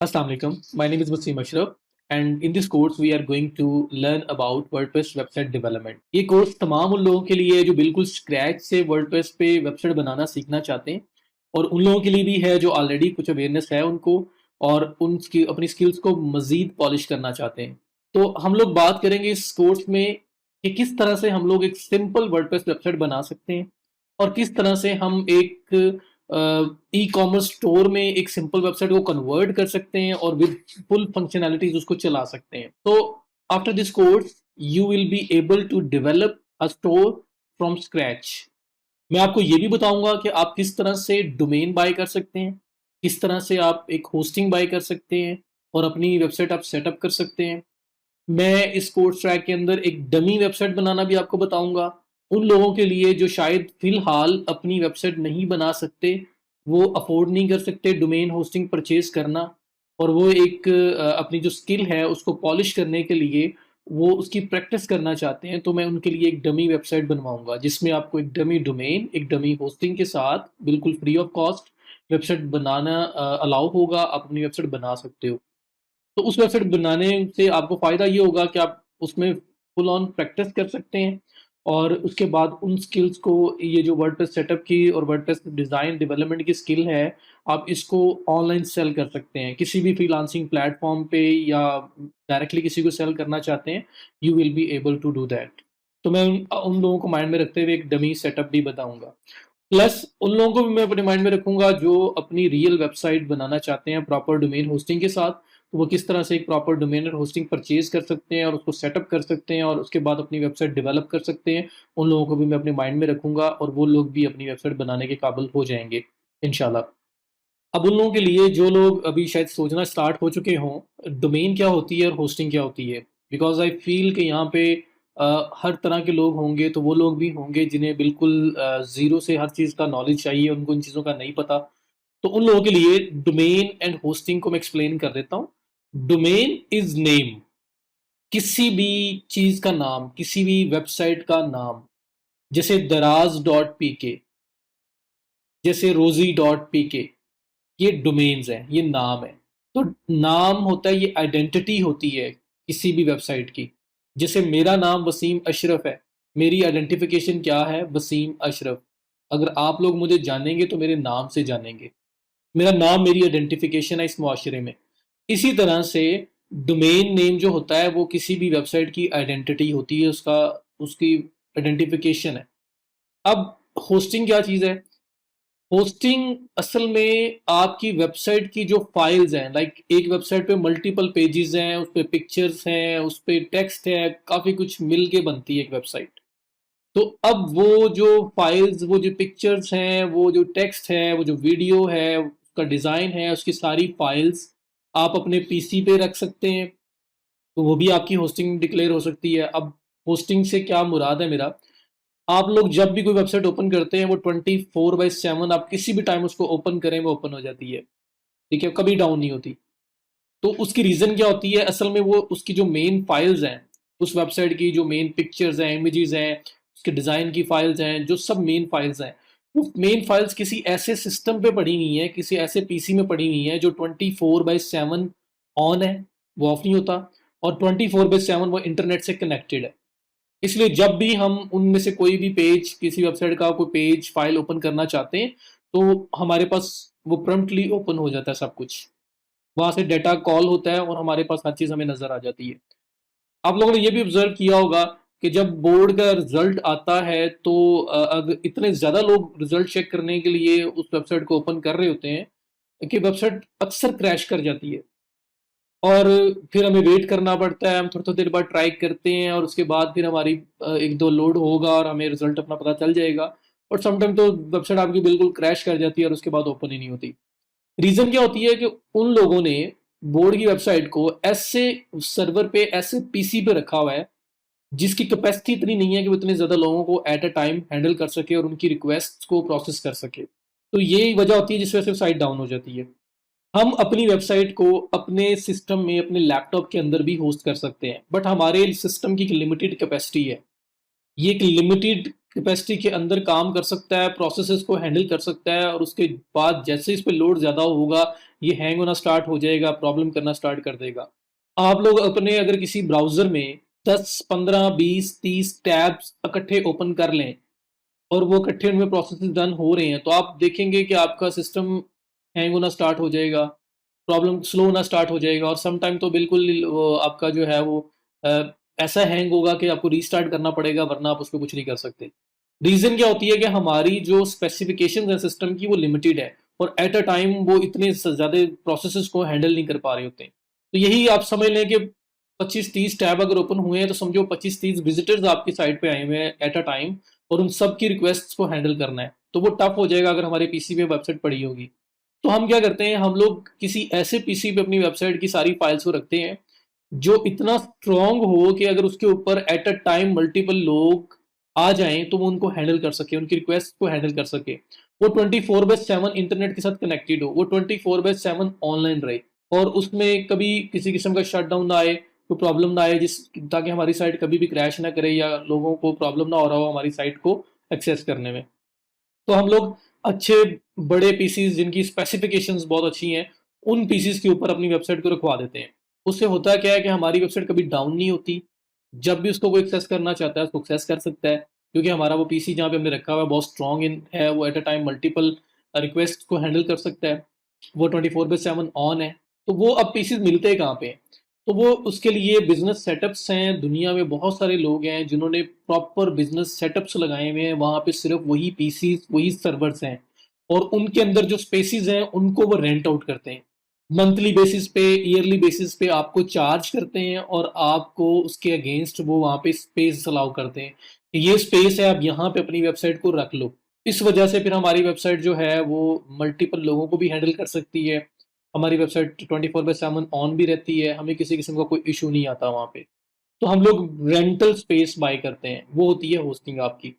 Assalamu alaikum. My name is Wasim Ashraf, and in this course we are going to learn about WordPress website development. ये course तमाम उन लोगों के लिए है जो बिल्कुल स्क्रैच से WordPress पे वेबसाइट बनाना सीखना चाहते हैं, और उन लोगों के लिए भी है जो ऑलरेडी कुछ अवेयरनेस है उनको और अपनी स्किल्स को मज़ीद पॉलिश करना चाहते हैं। तो हम लोग बात करेंगे इस कोर्स में कि किस तरह से हम लोग एक सिंपल वर्डप्रेस वेबसाइट बना सकते हैं और किस तरह से हम एक ई कॉमर्स स्टोर में एक सिंपल वेबसाइट को कन्वर्ट कर सकते हैं और विद फुल फंक्शनैलिटीज उसको चला सकते हैं। तो after this course you will be able to develop a store from scratch. मैं आपको ये भी बताऊंगा कि आप किस तरह से डोमेन बाय कर सकते हैं, किस तरह से आप एक होस्टिंग बाय कर सकते हैं और अपनी वेबसाइट आप सेटअप कर सकते हैं। मैं इस कोर्स ट्रैक के अंदर एक डमी वेबसाइट बनाना भी आपको बताऊंगा उन लोगों के लिए जो शायद फिलहाल अपनी वेबसाइट नहीं बना सकते, वो अफोर्ड नहीं कर सकते डोमेन होस्टिंग परचेज करना, और वो अपनी जो स्किल है उसको पॉलिश करने के लिए वो उसकी प्रैक्टिस करना चाहते हैं। तो मैं उनके लिए एक डमी वेबसाइट बनवाऊंगा जिसमें आपको एक डमी डोमेन, एक डमी होस्टिंग के साथ बिल्कुल free of cost website banana allow होगा। आप अपनी वेबसाइट बना सकते हो। तो उस वेबसाइट बनाने से आपको फ़ायदा ये होगा कि आप उसमें फुल ऑन प्रैक्टिस कर सकते हैं और उसके बाद उन स्किल्स को, ये जो वर्डप्रेस सेटअप की और वर्डप्रेस डिज़ाइन डेवलपमेंट की स्किल है, आप इसको ऑनलाइन सेल कर सकते हैं किसी भी फ्रीलांसिंग प्लेटफॉर्म पे, या डायरेक्टली किसी को सेल करना चाहते हैं, you will be able to do that. तो मैं उन लोगों को माइंड में रखते हुए एक डमी सेटअप भी बताऊंगा। प्लस उन लोगों को भी मैं अपने माइंड में रखूंगा जो अपनी रियल वेबसाइट बनाना चाहते हैं प्रॉपर डोमेन होस्टिंग के साथ, तो वो किस तरह से एक प्रॉपर डोमेन होस्टिंग परचेज कर सकते हैं और उसको सेटअप कर सकते हैं और उसके बाद अपनी वेबसाइट डेवलप कर सकते हैं। उन लोगों को भी मैं अपने माइंड में रखूंगा और वो लोग भी अपनी वेबसाइट बनाने के काबिल हो जाएंगे इंशाल्लाह। अब उन लोगों के लिए जो लोग अभी शायद सोचना स्टार्ट हो चुके हों डोमेन क्या होती है और होस्टिंग क्या होती है, बिकॉज आई फील कि यहाँ पे हर तरह के लोग होंगे, तो वो लोग भी होंगे जिन्हें बिल्कुल ज़ीरो से हर चीज़ का नॉलेज चाहिए, उनको इन चीज़ों का नहीं पता। तो उन लोगों के लिए डोमेन एंड होस्टिंग को मैं एक्सप्लेन कर देता हूँ। डोमेन इज नेम, किसी भी चीज़ का नाम, किसी भी वेबसाइट का नाम, जैसे दराज डॉट पी के, जैसे रोजी डॉट पी के, ये डोमेन्स हैं, ये नाम है। तो नाम होता है, ये आइडेंटिटी होती है किसी भी वेबसाइट की। जैसे मेरा नाम वसीम अशरफ है, मेरी आइडेंटिफिकेशन क्या है? वसीम अशरफ। अगर आप लोग मुझे जानेंगे तो मेरे नाम से जानेंगे। मेरा नाम मेरी आइडेंटिफिकेशन है इस मुआशरे में। इसी तरह से डोमेन नेम जो होता है वो किसी भी वेबसाइट की आइडेंटिटी होती है, उसका उसकी आइडेंटिफिकेशन है। अब होस्टिंग क्या चीज़ है? होस्टिंग असल में आपकी वेबसाइट की जो फाइल्स हैं, लाइक एक वेबसाइट पे मल्टीपल पेजेस हैं, उस पे पिक्चर्स हैं, उस पे टेक्स्ट है, काफ़ी कुछ मिल के बनती है एक वेबसाइट। तो अब वो जो फाइल्स, वो जो पिक्चर्स हैं, वो जो टेक्स्ट है, वो जो वीडियो है, उसका डिज़ाइन है, उसकी सारी फाइल्स आप अपने पीसी पे रख सकते हैं। तो वो भी आपकी होस्टिंग डिक्लेयर हो सकती है। अब होस्टिंग से क्या मुराद है मेरा? आप लोग जब भी कोई वेबसाइट ओपन करते हैं वो 24/7 आप किसी भी टाइम उसको ओपन करें वो ओपन हो जाती है, ठीक है, कभी डाउन नहीं होती। तो उसकी रीज़न क्या होती है? असल में वो उसकी जो मेन फाइल्स हैं, उस वेबसाइट की जो मेन पिक्चर्स हैं, इमेजेस हैं, उसके डिज़ाइन की फाइल्स हैं, जो सब मेन फाइल्स हैं, वो मेन फाइल्स किसी ऐसे सिस्टम पे पड़ी हुई हैं, किसी ऐसे पीसी में पड़ी हुई हैं जो 24/7 ऑन है, वो ऑफ नहीं होता, और 24/7 वो इंटरनेट से कनेक्टेड है। इसलिए जब भी हम उनमें से कोई भी पेज, किसी वेबसाइट का कोई पेज फाइल ओपन करना चाहते हैं, तो हमारे पास वो प्रॉम्प्टली ओपन हो जाता है सब कुछ। वहाँ से डेटा कॉल होता है और हमारे पास हर चीज़ हमें नज़र आ जाती है। आप लोगों ने ये भी ऑब्जर्व किया होगा कि जब बोर्ड का रिजल्ट आता है तो अगर इतने ज़्यादा लोग रिजल्ट चेक करने के लिए उस वेबसाइट को ओपन कर रहे होते हैं कि वेबसाइट अक्सर क्रैश कर जाती है, और फिर हमें वेट करना पड़ता है। हम थोड़ी थोड़ी देर बाद ट्राई करते हैं और उसके बाद फिर हमारी एक दो लोड होगा और हमें रिजल्ट अपना पता चल जाएगा। और समटाइम तो वेबसाइट आपकी बिल्कुल क्रैश कर जाती है और उसके बाद ओपन ही नहीं होती। रीज़न क्या होती है कि उन लोगों ने बोर्ड की वेबसाइट को ऐसे सर्वर पे, ऐसे पीसी पे रखा हुआ है जिसकी कैपेसिटी इतनी नहीं है कि वो इतने ज़्यादा लोगों को एट अ टाइम हैंडल कर सके और उनकी रिक्वेस्ट को प्रोसेस कर सके। तो ये वजह होती है जिस वजह से साइट डाउन हो जाती है। हम अपनी वेबसाइट को अपने सिस्टम में, अपने लैपटॉप के अंदर भी होस्ट कर सकते हैं, बट हमारे सिस्टम की एक लिमिटेड कैपेसिटी है। ये एक लिमिटेड कैपेसिटी के अंदर काम कर सकता है, प्रोसेसेस को हैंडल कर सकता है, और उसके बाद जैसे इस पे लोड ज़्यादा होगा, ये हैंग होना स्टार्ट हो जाएगा, प्रॉब्लम करना स्टार्ट कर देगा। आप लोग अपने अगर किसी ब्राउज़र में 10, 15, 20, 30 टैब्स इकट्ठे ओपन कर लें और वो इकट्ठे उनमें प्रोसेसेस रन हो रहे हैं, तो आप देखेंगे कि आपका सिस्टम हैंग होना स्टार्ट हो जाएगा, प्रॉब्लम स्लो होना स्टार्ट हो जाएगा, और सम टाइम तो बिल्कुल वो आपका जो है वो अ, ऐसा हैंग होगा कि आपको रीस्टार्ट करना पड़ेगा, वरना आप उसपे कुछ नहीं कर सकते। रीज़न क्या होती है कि हमारी जो स्पेसिफिकेशंस है सिस्टम की वो लिमिटेड है, और एट अ टाइम वो इतने ज़्यादा प्रोसेसेस को हैंडल नहीं कर पा रहे होते हैं। तो यही आप समझ लें कि 25-30 टैब अगर ओपन हुए हैं, तो समझो 25-30 विजिटर्स आपकी साइट पे आए हुए हैं एट अ टाइम, और उन सब की रिक्वेस्ट्स को हैंडल करना है, तो वो टफ हो जाएगा अगर हमारे पीसी पे वेबसाइट पड़ी होगी। तो हम क्या करते हैं, हम लोग किसी ऐसे पीसी पे अपनी वेबसाइट की सारी फाइल्स को रखते हैं जो इतना स्ट्रांग हो कि अगर उसके ऊपर एट अ टाइम मल्टीपल लोग आ जाएं तो वो उनको हैंडल कर सके, उनकी रिक्वेस्ट को हैंडल कर सके, वो 24/7 इंटरनेट के साथ कनेक्टेड हो, वो 24/7 ऑनलाइन रहे, और उसमें कभी किसी किस्म का शटडाउन ना आए, कोई प्रॉब्लम ना आए, जिस ताकि हमारी साइट कभी भी क्रैश ना करे या लोगों को प्रॉब्लम ना हो रहा हो हमारी साइट को एक्सेस करने में। तो हम लोग अच्छे बड़े पीसीज जिनकी स्पेसिफिकेशंस बहुत अच्छी हैं, उन पीसीज के ऊपर अपनी वेबसाइट को रखवा देते हैं। उससे होता क्या है कि हमारी वेबसाइट कभी डाउन नहीं होती, जब भी उसको कोई एक्सेस करना चाहता है उसको एक्सेस कर सकता है, क्योंकि हमारा वो पीसी जहाँ पे हमने रखा हुआ है बहुत स्ट्रॉन्ग इन है, वो at a time multiple request को हैंडल कर सकता है, वो 24/7 ऑन है। तो वो अब पीसीज मिलते हैं कहाँ पे हैं? तो वो उसके लिए बिजनेस सेटअप्स हैं, दुनिया में बहुत सारे लोग हैं जिन्होंने प्रॉपर बिजनेस सेटअप्स लगाए हुए हैं, वहाँ पे सिर्फ वही पीसीज वही सर्वर्स हैं, और उनके अंदर जो स्पेसिस हैं उनको वो रेंट आउट करते हैं, मंथली बेसिस पे, ईयरली बेसिस पे आपको चार्ज करते हैं, और आपको उसके अगेंस्ट वो वहाँ पे स्पेस अलाउ करते हैं कि ये स्पेस है, आप यहाँ पे अपनी वेबसाइट को रख लो। इस वजह से फिर हमारी वेबसाइट जो है वो मल्टीपल लोगों को भी हैंडल कर सकती है, हमारी वेबसाइट 24/7 ऑन भी रहती है, हमें किसी किस्म का कोई इशू नहीं आता वहाँ पे। तो हम लोग रेंटल स्पेस बाय करते हैं, वो होती है होस्टिंग आपकी।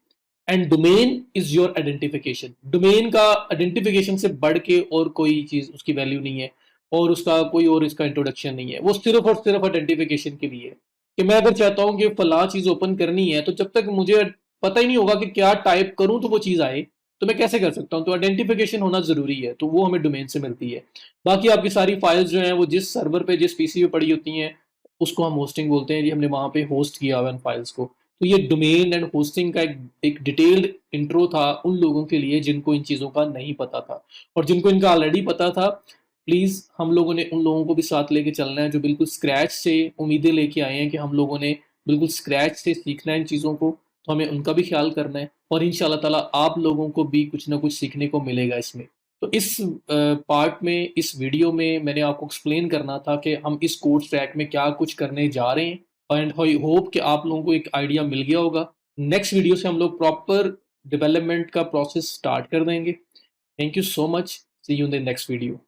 And domain is your identification, domain का आइडेंटिफिकेशन से बढ़ के और कोई चीज़ उसकी वैल्यू नहीं है, और उसका कोई और इसका इंट्रोडक्शन नहीं है, वो सिर्फ और सिर्फ आइडेंटिफिकेशन के लिए है कि मैं अगर चाहता हूँ कि फला चीज़ ओपन करनी है, तो जब तक मुझे पता ही नहीं होगा कि क्या टाइप करूँ तो वो चीज़ आए, तो मैं कैसे कर सकता हूँ? तो आइडेंटिफिकेशन होना ज़रूरी है, तो वो हमें डोमेन से मिलती है। बाकी आपकी सारी फाइल्स जो हैं वो जिस सर्वर पे जिस पीसी पे पड़ी होती हैं, उसको हम होस्टिंग बोलते हैं जी, हमने वहाँ पे होस्ट किया हुआ है उन फाइल्स को। तो ये डोमेन एंड होस्टिंग का एक डिटेल्ड इंट्रो था उन लोगों के लिए जिनको इन चीज़ों का नहीं पता था, और जिनको इनका ऑलरेडी पता था, प्लीज़ हम लोगों ने उन लोगों को भी साथ लेके चलना है जो बिल्कुल स्क्रैच से उम्मीदें लेके आए हैं कि हम लोगों ने बिल्कुल स्क्रैच से सीखना है इन चीज़ों को, तो हमें उनका भी ख्याल करना है, और इंशाल्लाह ताला आप लोगों को भी कुछ ना कुछ सीखने को मिलेगा इसमें। तो इस पार्ट में, इस वीडियो में मैंने आपको एक्सप्लेन करना था कि हम इस कोर्स ट्रैक में क्या कुछ करने जा रहे हैं, एंड आई होप कि आप लोगों को एक आइडिया मिल गया होगा। नेक्स्ट वीडियो से हम लोग प्रॉपर डेवलपमेंट का प्रोसेस स्टार्ट कर देंगे। Thank you so much, see you in the next video.